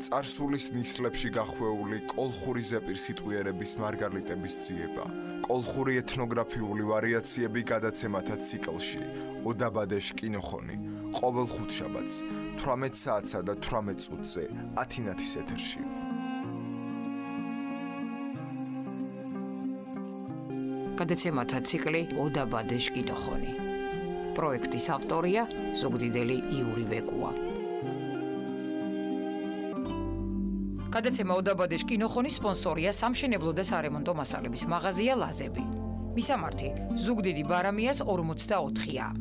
წარსულის ნისლებში გახვეული კოლხური ზეპირ სიტყვიერების მარგალიტების ძიება, კოლხური ეთნოგრაფიული ვარიაციები გადაცემათა ციკლში, ოდაბადეშ კინოხონი, ყოველ ხუთშაბათს, 18 საათსა და 18 წუთზე, 10 ეთერში. გადაცემათა ციკლი ოდაბადეშ კინოხონი. პროექტის ავტორია ზუგდიდელი იური ვეკუა. გადაცემა ოდაბადეშ კინოხონის სპონსორია სამშენებლო და სარემონტო მასალების მაღაზია ლაზები. მისამართი ზუგდიდი ბარამიას 44-ია.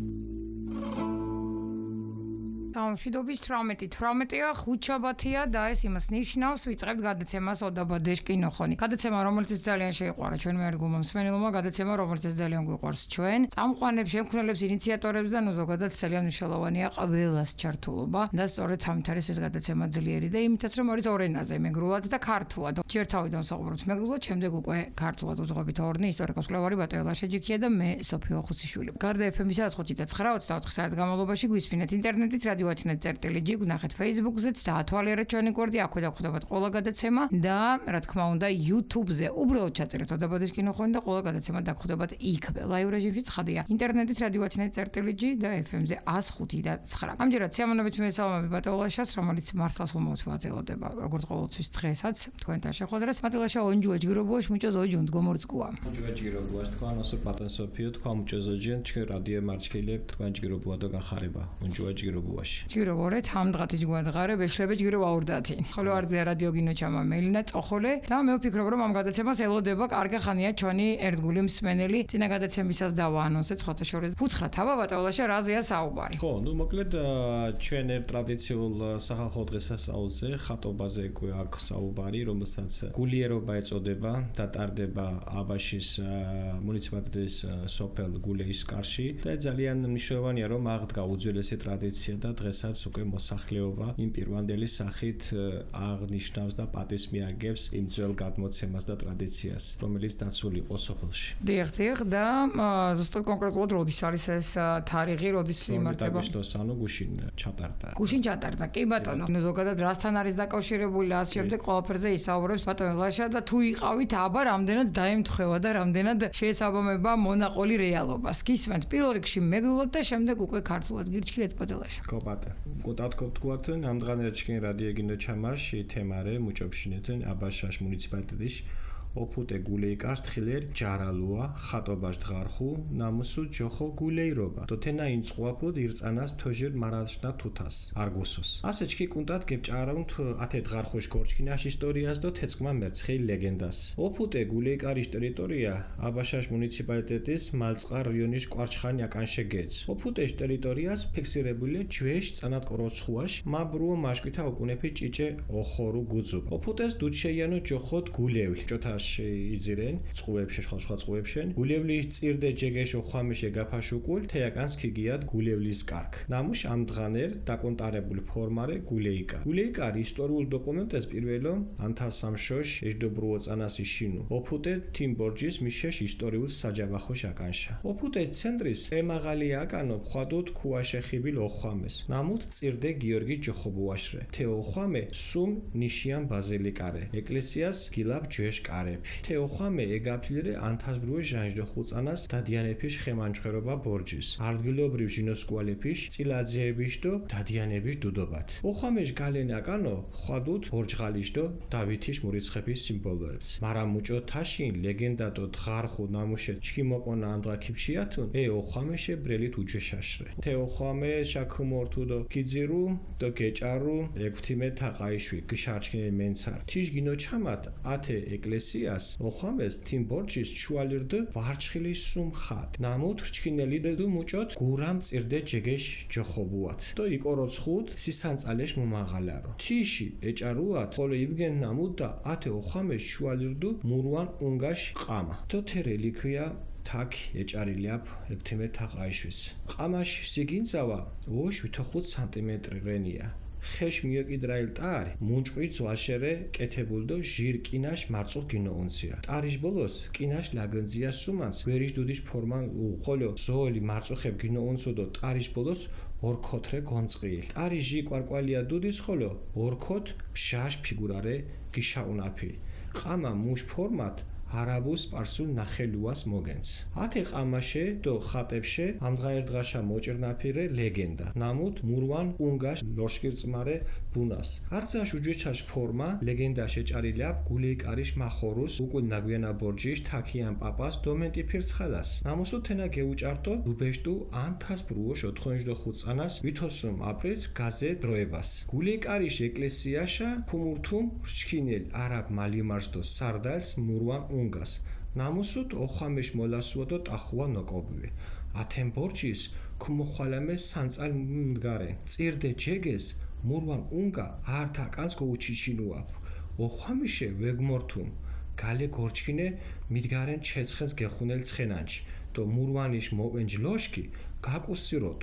მშვიდობის 18-18-ია, ხუთშაბათია და ეს იმას ნიშნავს, ვიწყებთ გადაცემას ოდაბადეშ კინოხონი. გადაცემა, რომელიც ძალიან შეიყვარა ჩვენმა ერთგულმა მსმენელმა, გადაცემა, რომელიც ძალიან გვიყვარს ჩვენ. წამყვანებს, შემქმნელებს, ინიციატორებს და ზოგადად ძალიან მნიშვნელოვანია ყველას ჩართულობა და სწორედ ამით არის ეს გადაცემა ძლიერი და იმითაც რომ არის ორ ენაზე, მეგრულად და ქართულად. ჯერ თავიდან ვსაუბრობთ მეგრულად, შემდეგ უკვე ქართულად უძღვებით ორნი ისტორიკოს-კვლევარი ბატონი ლაშეჯიქია და მე სოფიო ხუციშვილი. გარდა FM-ისა 105.9 საათის განმავლობაში გვისმინეთ ინტერნეტით რადიოაჩნეთ წერტილი-ჯი, გნახეთ Facebook-ზეც და ათვალიერეთ ჩვენი გვერდი, აქვე დაგხვდებათ ყველა გადაცემა და რა თქმა უნდა YouTube-ზე უბრალოდ ჩაწერეთ ოდაბადეშ კინოხონი და ყველა გადაცემა დაგხვდებათ იქ. ლაივ რეჟიმში ცხადია. ინტერნეტით რადიოაჩნეთ წერტილი-ჯი და FM-ზე 105.9. ამჯერად სიამოვნებით მესალმები ბატონ ლაშას, რომელიც მართლაც ულმოთმევად ელოდება, როგორც ყოველთვის დღესაც თქვენთან შეხვედრას. მატილაშა ონჯუა ჯგირობუაშ მუჭო ზოჯუნ გომორცკუა. ონჯუა ჯგირობუაშ თქვენ ასო ბატონ სოფიო თქვენ მუჭო ზოჯენ ჩვენ რადიო მარჩქილებ თქვენ ჯგირობუა და გახარება. ონჯუა ჯგირობუაშ. ჯგირობორეთ ამ დღათი ჯგვადღარე ბეშლebe ჯგირობა ურდათი. ხოლო არ რადიო გინო ჩამა მელინა წოხოლე და მე ვფიქრობ რომ ამ გადაცემას ელოდება კარგი ხანია ჩვენი ერთგული მსმენელი. წინა გადაცემისას დავაანონსეთ ხოთაშორის ფუცხრა თავა ბატონლაშა რაზეა საუბარი. ხო, ნუ მოკლედ ჩვენ ერთ ტრადიციულ სახალხო დღესასწაულზე ხატობაზე აქვს საუბარი, რომელსაც გულიერობა ეწოდება და ტარდება აბაშის მუნიციპალიტეტის სოფელ გულეის კარში და ძალიან მნიშვნელოვანია რომ აღდგა უძველესი ტრადიცია და დღესაც უკვე მოსახლეობა იმ პირვანდელი სახით აღნიშნავს და პატივს მიაგებს იმ ძველ გადმოცემას და ტრადიციას, რომელიც დაცული იყო სოფელში. დიახ და ზუსტად კონკრეტულად როდის არის ეს თარიღი, როდის იმართება? ანუ გუშინ ჩატარდა. გუშინ ჩატარდა. კი ბატონო, ზოგადად რასთან არის დაკავშირებული და ამ შემდეგ ყველაფერზე ისაუბრებს ბატონო ლაშა და თუ იყავით აბა რამდენად დაემთხვევა და რამდენად შეესაბამება მონაყოლი რეალობას. გისმენთ პირველ რიგში მეგრულად და შემდეგ უკვე ქართულად გირჩქილეთ ბატონ ლაშა. Გოტათქობთ ამ დღანერჩკენ რადიო გინო ჩამაში თემარე მუჭობშინეთენ აბაშაშ მუნიციპალიტეტის ოფუტე გულეი კარტხილერ ჯარალუა ხატობაშ დღარხუ ნამუსუ ჯოხო გულეირობა თოთენა ინწყუაფოდ ირწანას თოჟერ მარალშნა თუთას არგუსოს ასეჩკი კუნდათ გებჭარავთ ათე დღარხუშ გორჩკინაშ ისტორიას და თეცკმა მერცხეი ლეგენდას ოფუტე გულეი კარის ტერიტორია აბაშაშ მუნიციპალიტეტის მალწყარ რაიონის კვარჩხანი აკანშე გეც ოფუტეშ ტერიტორიას ფიქსირებული ჯვეშ წანატკოროცხუაშ მაბრუო მაშკვითა ოკუნეფი ჭიჭე ოხორუ გუძუ ოფუტეს დუჩეიანო ჯოხოთ გულევი ჭოთაშ იძირენ წყუებში სხვა წყუებში გულევლის წირდე ჯეგეშო ხვამიშე გაფაშუკულ თეაკანს ქიგიად გულევლის კარკ ნამუშ ამ დღანერ დაკონტარებული ფორმარე გულეიკა გულეიკარი ისტორიულ დოკუმენტებს პირველო ანთასამშოშ ეშდობრუო წანასი შინუ ოფუტე თიმბორჯის მიშეშ ისტორიულ საჯავახოშ აკანშა ოფუტე ცენტრის ემაღალი აკანო ხვადოთ ქუაშე ხიბილ ოხვამეს ნამუთ წირდე გიორგი ჯოხობუაშრე თეოხვამე სუმ ნიშიან ბაზილიკარე ეკლესიას გილაბ ჯეშ კარე თეოხვამე ეგაფილრე ანთასბრუე ჟანჟდო ხუწანას დადიანეფიშ ხემანჩხერობა ბორჯის არდგილობრივ ჟინოსკვალეფიშ წილაძეებიშ დო დადიანების დუდობათ ოხვამეშ გალენ აკანო ხვადუთ ბორჯღალიშ დო დავითიშ მურიცხეფის სიმბოლოებს მარამუჭო თაშინ ლეგენდა დო დღარხუ ნამუშე ჩქიმოკონა ამდღა ქიფშიათუნ ოხვამეშე ბრელით უჯეშაშრე თეოხვამე შაქუმორთუ დო კიძირუ დო გეჭარუ ექვთიმე თაყაიშვი გშარჩკინე მენცარ თიშ გინო ჩამათ ათე ეკლესია ოხვამეს თიმბორჯის ჩუალირდ ვარჩხილის სუმხად ნამუთ რჩქინელი დუ მუჭოთ გურამ წირდე ჯეგეშ ჯოხობუათ და იკოროცხუდ სისანწალეშ მომაღალარო თიში ეჭარუათ ხოლო იბგენ ნამუთ და ათე ოხვამეს ჩუალირდ მურვან უნგაშ ყამა და თერელიქვია თაკ ეჭარილიაფ ექვთიმე თაყაიშვის ყამაში სიგინძავა 25 სანტიმეტრი რენია ხეშ მიოკიდრაილ ტარი მუნჭყვი ძვაშერე კეთებული და ჟირ კინაშ მარწულ გინოუნცია ტარიშ ბოლოს კინაშ ლაგანზია სუმანს ვერიშ დუდიშ ფორმან ხოლო ზოელი მარწუხებ გინოუნცო და ტარიშ ბოლოს ორქოთრე გონწყილ ტარი ჟი კვარკვალია დუდის ხოლო ორქოთ ფშაშ ფიგურარე გიშაუნაფი ყამა მუშ ფორმატ არაბულ სპარსულ ნახელუას მოგენს. ათე ყამაშე და ხატებში ამღაერდღაშა მოჭრნაფირე ლეგენდა. ნამუთ მურვან უნგაშ ლოშკირწმარე ბუნას. არცაშ უჯეჩაშ ფორმა ლეგენდა შეჭარილია გულეიკარიშ მახორუს უკულ ნაგვიანა ბორჯიშ თაქიან პაპას დომენტი ფირცხალას. ნამოსუ თენა გეუჭარტო დუბეშტუ ანთას ბრუოშ 85 წანას ვითოსუმ აპრილს გაზე დროებას. გულეიკარიშ ეკლესიაშა ფუმურთუმ რჩქინელ არაბ მალიმარს და სარდალს მურვან უნგას. ნამუსუთ ოხამეშ მოლასუა და ტახუა ნოკობივე. ათენ ბორჯის ქუმოხალამეს სანწალ მდგარენ. წირდე ჯეგეს მურვან უნგა ართა კანს გოუჩიჩინუაფ. ოხამიშე ვეგმორთუმ გალე გორჩკინე მიდგარენ ჩეცხენს გეხუნელ ცხენანჩი. და მურვანიშ მოვენჯ ლოშკი გაკუსიროთ.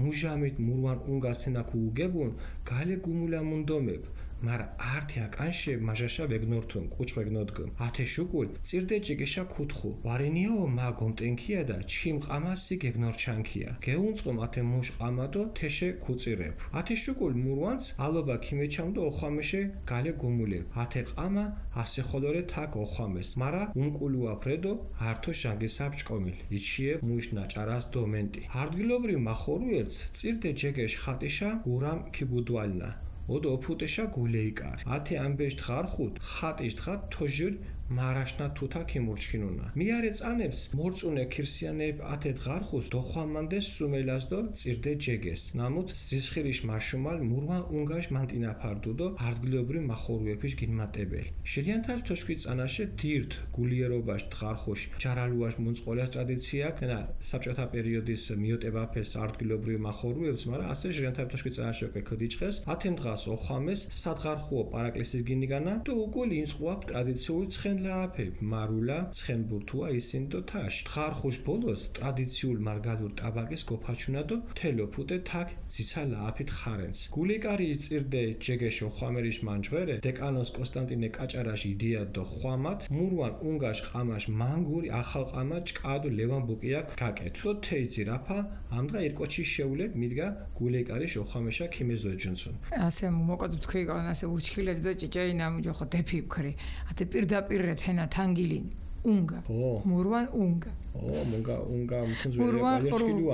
მუჟამით მურვან უნგასენაკუ უგებუნ გალე გუმულა მუნდომებ. მარა ართია კანშე მაჟაშა ვეგნორთუნ კუჩვეგნოდგ ათე შუკულ წირდე ჯეგეშა ქუთხუ ვარენიო მა გომტენქია და ჩიმ ყამასი გეგნორჩანქია გეუნწყომ ათე მუშ ყამადო თეშე ქუწირებ ათე შუკულ მურვანს ალობა ქიმეჩამდო ოხამეშე გალე გუმულებ ათე ყამა ასე ხოლორე თაკ ოხამეს მარა უნკულუა ფრედო ართო ჟანგესაბ ჭკომილ იჩიე მუშ ნაჭარას დომენტი არდგილობრი მახორუებს წირდე ჯეგეშ ხატიშა გურამ ქიბუდვალნა ოდო ოფუტეშა გულეიკარ ათე ამბეშ თხარხუთ ხატიშ თხარ თოჟილ მარაშნა თუთა ქიმურჩქინუნა მიარე წანებს მორწუნე ქირსიანებ ათე თხარხუს დოხვამანდეს სუმელას და წირდე ჯეგეს ნამუთ სისხირიშ მარშუმალ მურმა უნგაშ მანტინა ფარდუდო არდგილობრი მახორუეფიშ გინმატებელ შირიანთავს თოშკი წანაშე დირთ გულიერობაშ თხარხუშ ჯარალუაშ მუნწყოლას ტრადიცია ქნა საბჭოთა პერიოდის მიოტებაფეს არდგილობრი მახორუებს მარა ასე ჟირიანთავს თოშკი წანაშე კედიჭხეს ათენ დღას ოხამეს სადღარხუო პარაკლისის გინიგანა და უკულ ინსყუაფ ტრადიციული ლაფებ მარულა ცხენბურთუა ისინ და თაშ თხარხუშ ბოლოს ტრადიციულ მარგალურ ტაბაკის გოფაჩუნა და თელო ფუტე თაკ ძისა ლაფით ხარენს გულიკარი წირდე ჯეგეშო ხვამერიშ მანჯღერე დეკანოს კონსტანტინე კაჭარაშ იდეა და ხვამათ მურვან უნგაშ ყამაშ მანგური ახალ ყამა ჭკადუ ლევან ბუკიაკ გაკეთო და თეიზი რაფა ამდღა ერკოჩი შეულებ მიდგა გულიკარი შოხამეშა ქიმეზოჯუნსუნ ასე მოკოდ თქვი გან ასე უჩქილეთ და ჭიჭეინა მუჯოხო დეფი ვქრი ათე პირდაპირ თენა თანგილინ უნგა მურვან უნგა უნგა მუნზველი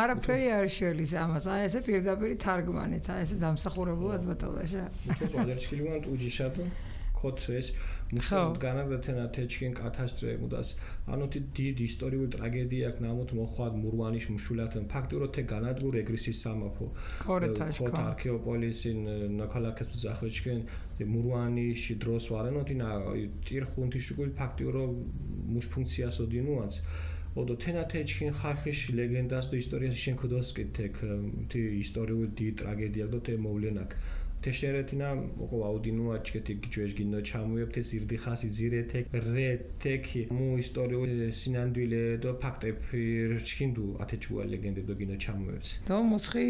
არაფერი არ შელის ამას აი ესე პირდაპირ თარგმანით აი ესე დამსახურებულად ბატონაშა ეს ვადერჩკილივანტ უჯიშატო ქოთეს მუშაობ განაგრეთენა თეჩკინ კათასტრე მუდას ანოთი დიდ ისტორიული ტრაგედია ნამოთ მოხვად მურვანიშ მშულათენ ფაქტიურად თე განადგურ ეგრისის სამაფო ქოთ არქეოპოლისინ ნაკალაკეთ ზახოჩკენ მურვანიშ დროს ვარენოთინა ტირხუნთი შუგულ ფაქტიურად მუშ ფუნქციას ოდინუანს ოდო თენა თეჩკინ ხახიშ ლეგენდას და ისტორიას შენქოდოსკი თეკ თი ისტორიული დიდ ტრაგედია და თე მოვლენაკ თეშერეთინა მოკო აუდინუა ჩკეთი გიჩვეშ გინო ჩამუებთ ეს ირდი ხასი ძირეთე რეთეკი მუ ისტორიული სინანდვილე და ფაქტები რჩქინდუ ათეჩუა ლეგენდებ და გინო ჩამუებს და მუცხი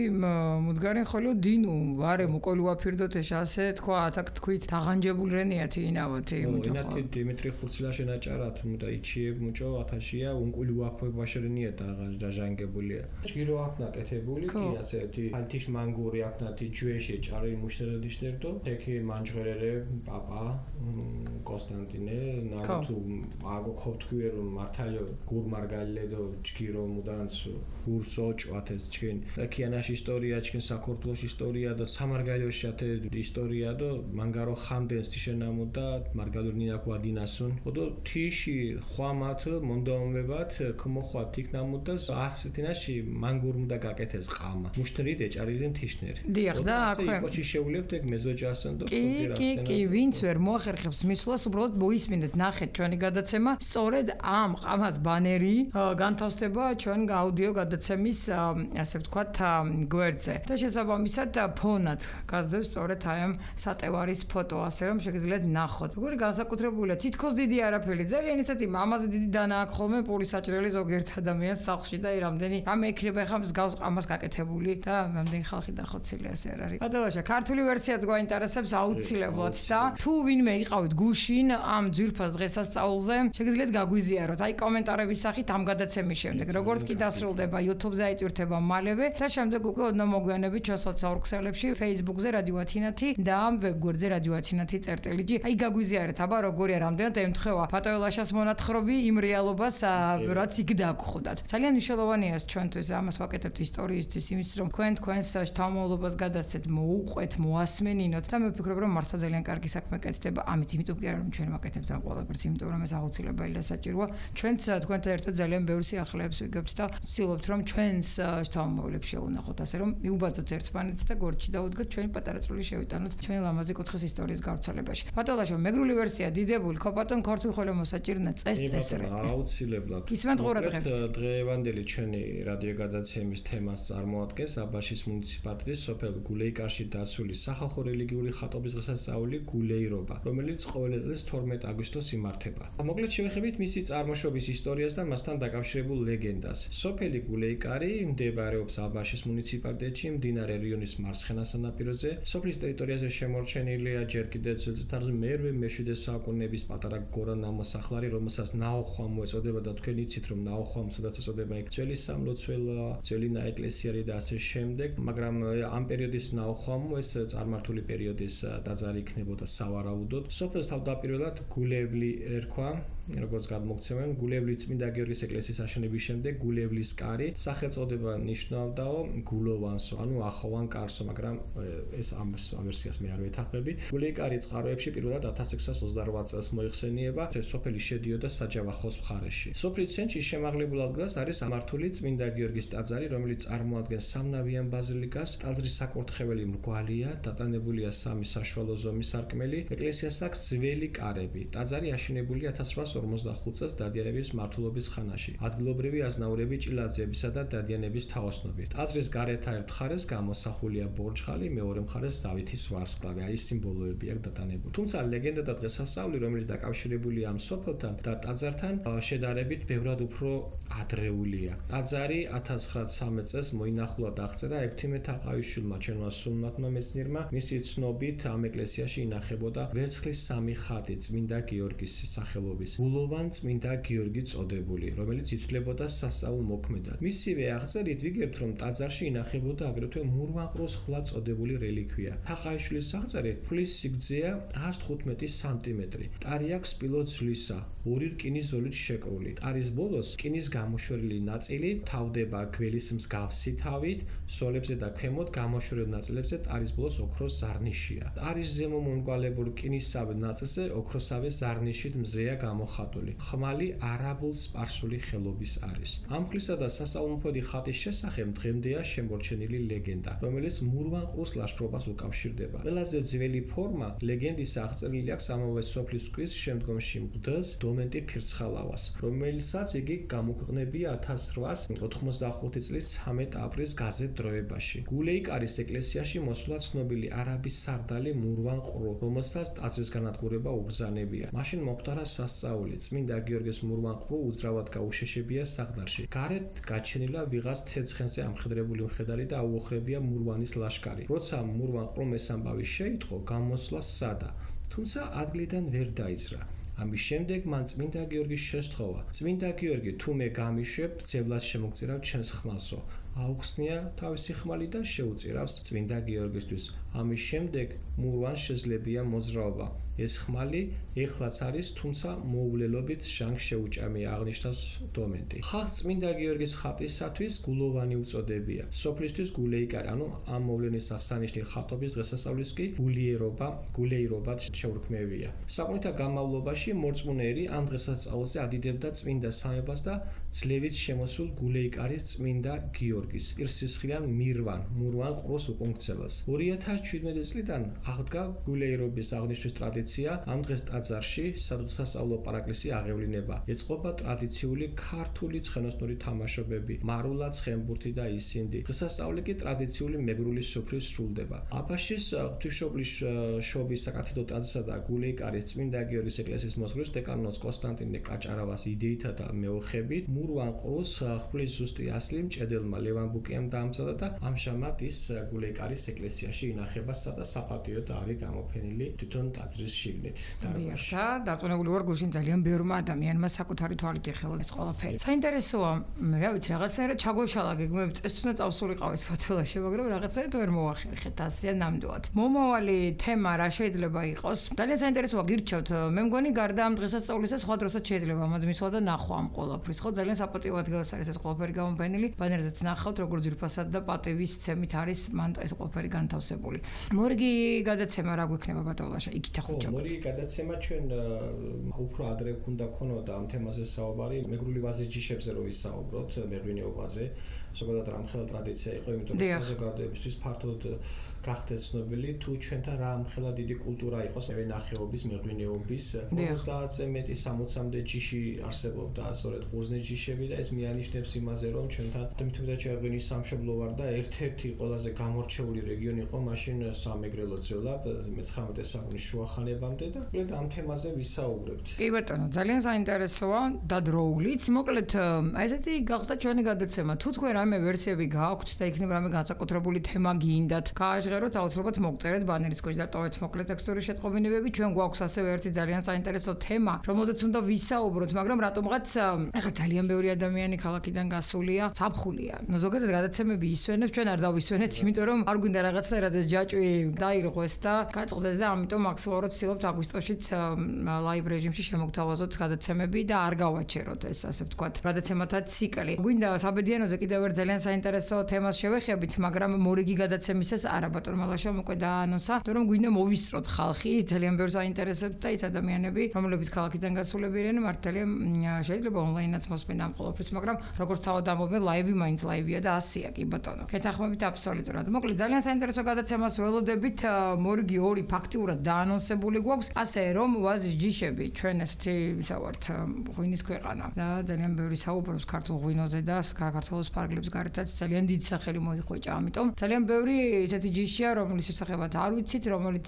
მუდგარენ ხოლო დინუ ვარე მოკოლუა ფირდოთეშ ასე თქვა ათაკ თქვით დაღანჯებულ რენიათი ინავათი მუჯო ინათი დიმიტრი ხურცილა შენაჭარათ მუდა იჩიებ მუჭო ათაშია უნკულუა ფებაშერენია დაჟანგებულია ჭირო აკნა კეთებული კი ასეთი ანტიშ მანგური აკნათი ჯუეში ჭარი შერადიშტერდო თექი მანჯღერერე პაპა კონსტანტინე ნამთუ აგო ქოთქვიერო მართალია გურმარგალე და ჭგირო მუდანს გურსო ჭვათეს ჩკინ აკიანაშ ისტორია ჩკინ საქართველოს ისტორია და სამარგალოშათე ისტორია და მანგარო ხამდენს თიშენამუდა მარგალურნინაკუ ადინასუნ ოდო თიში ხვამათ მონდაომლებად ქმოხვა თიქნამუდა ასეთინაში მანგურმდა გაკეთეს ყამა მუშტრი დეჭარილენ თიშნერი დიახ და აქვე შეგვიძლია ეგ მეზოჯასონ და კი, ვინც ვერ მოახერხებს მისვლას, უბრალოდ მოისმინეთ, ნახეთ ჩვენი გადაცემა, სწორედ ამას ბანერი განთავსდება ჩვენ აუდიო გადაცემის, ასე ვთქვათ, გვერდზე. და შესაბამისად ფონად გასდევს სწორედ აი ამ სატევარის ფოტო, ასე რომ შეგიძლიათ ნახოთ. როგორი განსაკუთრებულია, თითქოს დიდი არაფერი, ძალიან ისეთი მამაზე დიდი დანა აქვს ხოლმე პური საჭრელი ზოგიერთ ადამიანს სახლში და რამდენი რამე ექნება ხა მსგავს ყამას გაკეთებული და რამდენი ხალხი დახოცილი ასე არ არის. ბატონო, ქართული ვერსიაც გვაინტერესებს აუცილებლად და თუ ვინმე იყავით გუშინ ამ ძვირფას დღესასწაულზე, შეგიძლიათ გაგვიზიაროთ აი კომენტარების სახით ამ გადაცემის შემდეგ, როგორც კი დასრულდება YouTube-ზე აიტვირთება მალევე და შემდეგ უკვე ოდნავ მოგვიანებით ჩვენ სოციალურ ქსელებში, Facebook-ზე რადიო ათინათი და ვებგვერდზე რადიო ათინათი.gr. აი გაგვიზიარეთ, აბა როგორია რამდენად ემთხვევა ფატოელაშას მონათხრობი იმ რეალობას, რაც იქ დაგხვდათ. ძალიან მნიშვნელოვანია ჩვენთვის ამას ვაკეთებთ ისტორიისთვის, იმის რომ თქვენს შთამომავლობას გადასცეთ, მოუყვეთ, მოასმენინოთ და მე ვფიქრობ რომ მართლა ძალიან კარგი საქმე კეთდება. ამით იმიტომ კი არა რომ ჩვენ ვაკეთებთ ამ ყველაფერს, იმიტომ რომ ეს აუცილებელი და საჭიროა. ჩვენც თქვენთან ერთად ძალიან ბევრი სიახლეებს ვიგებთ და ვცდილობთ რომ ჩვენს შთამომავლებს შეუნახოთ, ასე რომ მიუბაძოთ ერთმანეთს და გორჩი დაუდგათ ჩვენი პატარა წვლილი შევიტანოთ ჩვენი ლამაზი კუთხის ისტორიის გავრცელებაში. ბატონო, მეგრული ვერსია დიდებული, ქოპატონ ქართულ ხოლმე მოსაჭირნა წესრე. აუცილებლად. ისმენთ ყურადღებით. დღევანდელი ჩვენი რადიო გადაცემის თემას წარმოადგენს აბაშის მუნიციპალიტეტის სოფელ გულეიკარში დაცული სახალხო რელიგიური ხატობის დღესასწაული გულეირობა, რომელიც ყოველი წლის 12 აგვისტოს იმართება. მოკლედ შევეხებით მისი წარმოშობის ისტორიას და მასთან დაკავშირებულ ლეგენდას. სოფელი გულეიკარი მდებარეობს აბაშის მუნიციპალიტეტში, მდინარე რიონის მარცხენა სანაპიროზე. სოფლის ტერიტორიაზე შემორჩენილია ჯერ კიდევ წელიწადში მე-7 საუკუნეების პატარა გორა ნამოსახლარი, რომელსაც ნაოხვამ მოეწოდება და თქვენ იცით რომ ნაოხვამ სადაც ეწოდება იქ ძველი სამლოცველო, ძველი ნაეკლესიარი და ასე შემდეგ, მაგრამ ამ პერიოდის ნაოხვამ ეს წარმართული პერიოდის ტაძარი იქნებოდა სავარაუდოდ. სოფელს თავდაპირველად გულევლი ერქვა, როგორც გადმოგვცემენ, გულევლის წმინდა გიორგის ეკლესიის აშენების შემდეგ გულევლის კარი სახელწოდება ნიშნავდაო გულოვანსო, ანუ ახოვან კარსო, მაგრამ ეს ამ ვერსიას მე არ ვეთანხმები. გულეიკარი წყაროებში პირველად 1628 წელს მოიხსენიება, სოფელი შედიოდა საჯავახოს მხარეში. სოფლის ცენტრში შემაღლებულ ადგილას არის ამართული წმინდა გიორგის ტაძარი, რომელიც წარმოადგენს სამნავიან ბაზილიკას. ტაძრის საკურთხეველი მრგვალია, დატანებულია 3 საშუალო ზომის სარკმელი, ეკლესიას აქვს ძველი კარები. ტაძარი აშენებულია 1845 წელს დადიანების მმართველობის ხანაში. ადგილობრივი აზნაურები ჭილაძეებისა და დადიანების თაოსნობით. ტაძრის გარეთ ერთ მხარეს გამოსახულია ბორჯხალი, მეორე მხარეს დავითის ვარსკვლავი, აი სიმბოლოები აქ დატანებული. თუმცა ლეგენდა და დღესასწაული, რომელიც დაკავშირებულია ამ სოფელთან და ტაძართან, შედარებით ბევრად უფრო ადრეულია. ტაძარი 1913 წელს მოინახულად აღწერა ექვთიმე თაყაიშვილმა, ჩვენმა სულმათმა მეცნიერმა. მისი ცნობით ამ ეკლესიაში ინახებოდა ვერცხლის 3 ხატი წმინდა გიორგის სახელობის. გულოვან წმინდა გიორგი წოდებული, რომელიც ითვლებოდა სასწაულ მოქმედად. მისივე აღწერით ვიგებთ, რომ ტაძარში ინახებოდა აგრეთვე მურვანყროს ხლა წოდებული რელიქვია. თაყაიშვილის აღწერით ფლის სიგრძეა 115 სანტიმეტრი. ტარი აქვს სპილო ძვლისა, 2 რკინის ზოლით შეკრული. ტარის ბოლოს რკინის გამოშვერილი ნაწილი თავდება გველის მსგავსი თავით, სოლებზე და ქვემოთ გამოშვერილ ნაწილებზე ტარის ბოლოს ოქროს ზარნიშია. ტარის ზემო მომრგვალებულ რკინისავე ნაწილზე ოქროსავე ზარნიშით მზეა გამოხატული. ხმალი არაბულ სპარსული ხელობის არის. ამ ხლისა და სასწაულმოქმედი ხატის შესახებ დღემდეა შემორჩენილი ლეგენდა, რომელიც მურვანყროს ლაშქრობას უკავშირდება. ყველაზე ძველი ფორმა ლეგენდის აღწერილი აქვს ამავე სოფლის ქვის შემდგომში მღვდელს დომენტი ფირცხალავას, რომელსაც იგი გამოქვეყნებია 1895 წლის 13 აპრილს გაზეთ დროებაში. გულეიკარის ეკლესიაში მოსვლა ცნობილი არაბის სარდალი მურვანყრო, რომელსაც ტაძრის განადგურება უბრძანებია. მაშინ მომხდარა სასწაული, წმინდა გიორგის მურვანყრო უძრავად გაუშეშებია საღდარში. გარეთ გაჩენილა ვიღაც თეცხენზე ამხედრებული მხედარი და აუოხრებია მურვანის ლაშქარი. როცა მურვანყრომ ეს ამბავი შეიტყო, გამოსვლა სცადა, თუმცა ადგილიდან ვერ დაიზრა. ამის შემდეგ მან წმინდა გიორგის შესთხოვა. წმინდა გიორგი, თუ მე გამიშვებ, ძევლად შემოგწირავ ჩემს ხმალსო. აუხსნია თავისი ხმალი და შეუწირავს წმინდა გიორგისთვის. ამის შემდეგ მურვანს შეძლებია მოძრაობა. ეს ხმალი ეხლაც არის, თუმცა მოუვლელობით ჟანგს შეუჭამია, აღნიშნავს დომენტი. ხალხს წმინდა გიორგის ხატისათვის გულოვანი უწოდებია. სოფლისთვის გულეიკარი, ანუ ამ მოვლენის აღსანიშნი ხატობის დღესასწაულის კი გულეირობად შეურქმევია. საუკუნეთა განმავლობაში მორწმუნეები ამ დღესასწაულზე ადიდებდა წმინდა სამებას და ძლევით შემოსულ გულეიკარის წმინდა გიორგის. გიორგის პირსისხლიან მურვან ყრუს უკონქცევას 2017 წლიდან აღდგა გულეირობის აღნიშვნის ტრადიცია ამ დღეს ტაძარში სადღესასწაულო პარაკლისი აღევლინება ეწყობა ტრადიციული ქართული ცხენოსნური თამაშობები მარულა ცხენბურთი და ისინდი დღესასწაული კი ტრადიციული მეგრული სუფრის სრულდება აბაშის ღვთისმშობლის შობის საკათედრო ტაძრსა და გულეიკარის წმინდა გიორგის ეკლესიის მოსვლის დეკანონოს კონსტანტინე კაჭარავას იდეითა და მეოხებით მურვან ყრუს ხulis ზუსტი ასლი მჭედელმა ლევან ბუკიამ დაამზადა და ამჟამად ის გულეიკარის ეკლესიაში ინახება სადა საპატიო და არის გამოფენილი თვითონ ტაძრის შიგნით დარბაზში და დაწუნებული ვარ გუშინ ძალიან ბევრმა ადამიანმა საკუთარი თვალით ეხელა ეს ყველაფერი საინტერესოა რა ვიცი რაღაცნაირად ჩაგვეშალა გეგმები წესთუნა წავსულიყავით ფათოლაში მაგრამ რაღაცნაირად ვერ მოახერხეთ ასეა ნამდვილად მომავალი თემა რა შეიძლება იყოს ძალიან საინტერესოა გირჩევთ მე მგონი გარდა ამ დღესასწაულისა სხვა დროსაც შეიძლება ამად მისვლა და ნახვა ამ ყველაფრის ხო ძალიან საპატიო ადგილას არის ეს ყველაფერი გამოფენილი ბანერზეც ნახავთ როგორ ძვირფასად და პატევის ცემით არის მან ეს ყველაფერი განთავსებული მორიგი გადაცემა რა გვექნება ბატონლაშა იქით ახუჩა მორიგი გადაცემა ჩვენ უფრო ადრე უნდა ქონოდა ამ თემაზე საუბარი მეგრული ვაზის ჯიშებზე რო ვისაუბროთ მეღვინეობაზე ზოგადად რამხელა ტრადიცია იყო იმიტომ რომ საზოგადოებისთვის ფართოდ გახდეთ ცნობილი თუ ჩვენთან რამხელა დიდი კულტურა იყოს მევენახეობის მეღვინეობის 50-ზე მეტი 60-მდე ჯიში არსებობდა სწორედ ყურძნის ჯიშები და ეს მიანიშნებს იმაზე რომ ჩვენთან თვითონ ჩვენი სამშობლო ვარ და ერთ-ერთი ყველაზე გამორჩეული რეგიონი იყო მაშინ სამეგრელო ძველად მე-19 საუკუნის შუახანებამდე და უბრალოდ ამ თემაზე ვისაუბრებთ. კი ბატონო, ძალიან საინტერესოა და დროულიც. მოკლედ, ესეთი გახდა ჩვენი გადაცემა. თუ თქვენ რამე ვერსიები გააქვთ და იქნება რამე განსაკუთრებული თემა გინდათ, გააჟღეროთ, აუცილებლად მოგწერეთ ბანერის ქვეშ და ტოვეთ მოკლედ ტექსტური შეტყობინებები. ჩვენ გვაქვს ასევე ერთი ძალიან საინტერესო თემა, რომელზეც უნდა ვისაუბროთ, მაგრამ რატომღაც ახლა ძალიან ბევრი ადამიანი ქალაქიდან გასულია, საფხულია. ნუ ზოგადად გადაცემები ისვენებს, ჩვენ არ დავისვენეთ, იმიტომ რომ არ გვინდა რაღაცნაირად ეს ჯაჭვი დაირღვეს და გაწყდეს და ამიტომ მაქსიმალურად ვცდილობთ აგვისტოშიც ლაივ რეჟიმში შემოგთავაზოთ გადაცემები და არ გავაჩეროთ ეს ასე ვთქვათ გადაცემათა ციკლი. გვინდა საბედიანოზე კიდევ ერთ ძალიან საინტერესო თემას შევეხებით, მაგრამ მორიგი გადაცემისას არა ბატონო მალაშა უკვე დაანონსა, რომ გვინდა მოვისწროთ ხალხი, ძალიან ბევრს აინტერესებთ და ის ადამიანები, რომლებიც ქალაქიდან გასულები არიან, მართალია შეიძლება ონლაინაც მოსმენ ამ ყველაფერს, მაგრამ როგორც თავად ამბობენ, ლაივი მაინც ლაივია და ასია კი ბატონო. გეთანხმებით აბსოლუტურად. მოკლედ ძალიან საინტერესო გადაცემას ველოდებით, მორიგი ორი ფაქტიურად დაანონსებული გვაქვს, ასე რომ ვაზის ჯიშები ჩვენ ესეთი ვისავართ ღვინის ქვეყანა და ძალიან ბევრი საუბრობს ქართულ ღვინოზე და საქართველოს ფარგლებს გარეთაც ძალიან დიდი სახელი მოიხვეჭა, ამიტომ ძალიან ბევრი ესეთი ჯიშია, რომლის შესახებაც არ ვიცით, რომელიც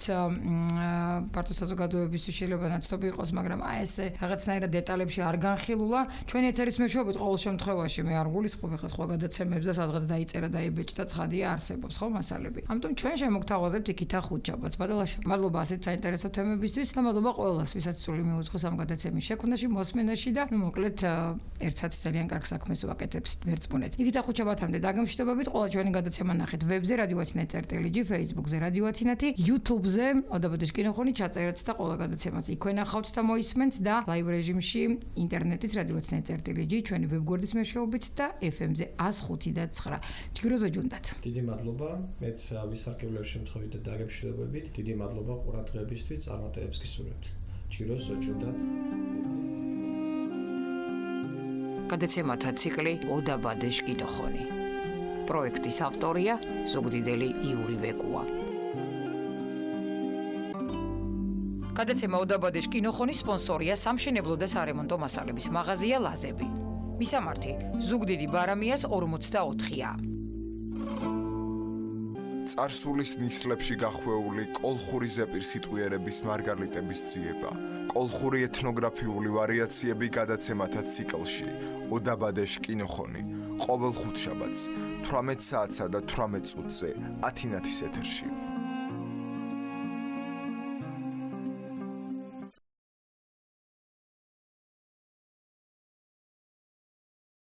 პარტო საზოგადოებისთვის შეიძლება ნაცნობი იყოს, მაგრამ აი ეს რაღაცნაირად დეტალებში არ განხილულა. ჩვენ ეთერის მეშვეობით ყოველ შემთხვევაში მე არ გულისხმობ ხა სხვა გადაცემებს და სადღაც დაიწერა და ებეჭდა ცხადია არსებობს ხო მასალები. ამიტომ ჩვენ შემოგთავაზებთ იქითა ხუთშაბათს. ბადალაშა, მადლობა ასეთ საინტერესო თემებისთვის და მადლობა ყველას, ვისაც სული მიუძღვის ამ გადაცემის შექმნაში, მოსმენაში და მოკლედ ერთად ძალიან კარგ საქმეს ვაკეთებთ ვერწმუნეთ. იქითა ხუთშაბათამდე დაგემშვიდობებით, ყველა ჩვენი გადაცემა ნახეთ ვებზე radio.net.lg, Facebook-ზე radio.net, YouTube-ზე, ოდაბადეშ კინოხონი ჩაწერეთ და ყველა გადაცემას იქვე ნახავთ და მოისმენთ და ლაივ რეჟიმში ინტერნეტით radio.net.lg, ჩვენი ვებგვერდის მეშვეობით და FM-ზე 105.9. ჯგიროზო ჯუნდათ. დიდი მადლობა, მეც ვისარკებლებ შემთხვევით და დაგემშვიდობებით. დიდი მადლობა ყურადღებისთვის, წარმატებებს გისურვებთ. ჯგიროზო ჯუნდათ. გადაცემათა ციკლი ოდაბადეშ კინოხონი. პროექტის ავტორია ზუგდიდელი იური ვეკუა. გადაცემა ოდაბადეშ კინოხონის სპონსორია სამშენებლო და სარემონტო მასალების მაღაზია ლაზები. მისამართი: ზუგდიდი ბარამიას 44-ია. წარსულის ნისლებში გახვეული კოლხური ზეპირსიტყვიერების მარგალიტების ძიება, კოლხური ეთნოგრაფიული ვარიაციები გადაცემათა ციკლში ოდაბადეშ კინოხონი ყოველ ხუთშაბათს 18 საათსა და 18 წუთზე ათინათის ეთერში.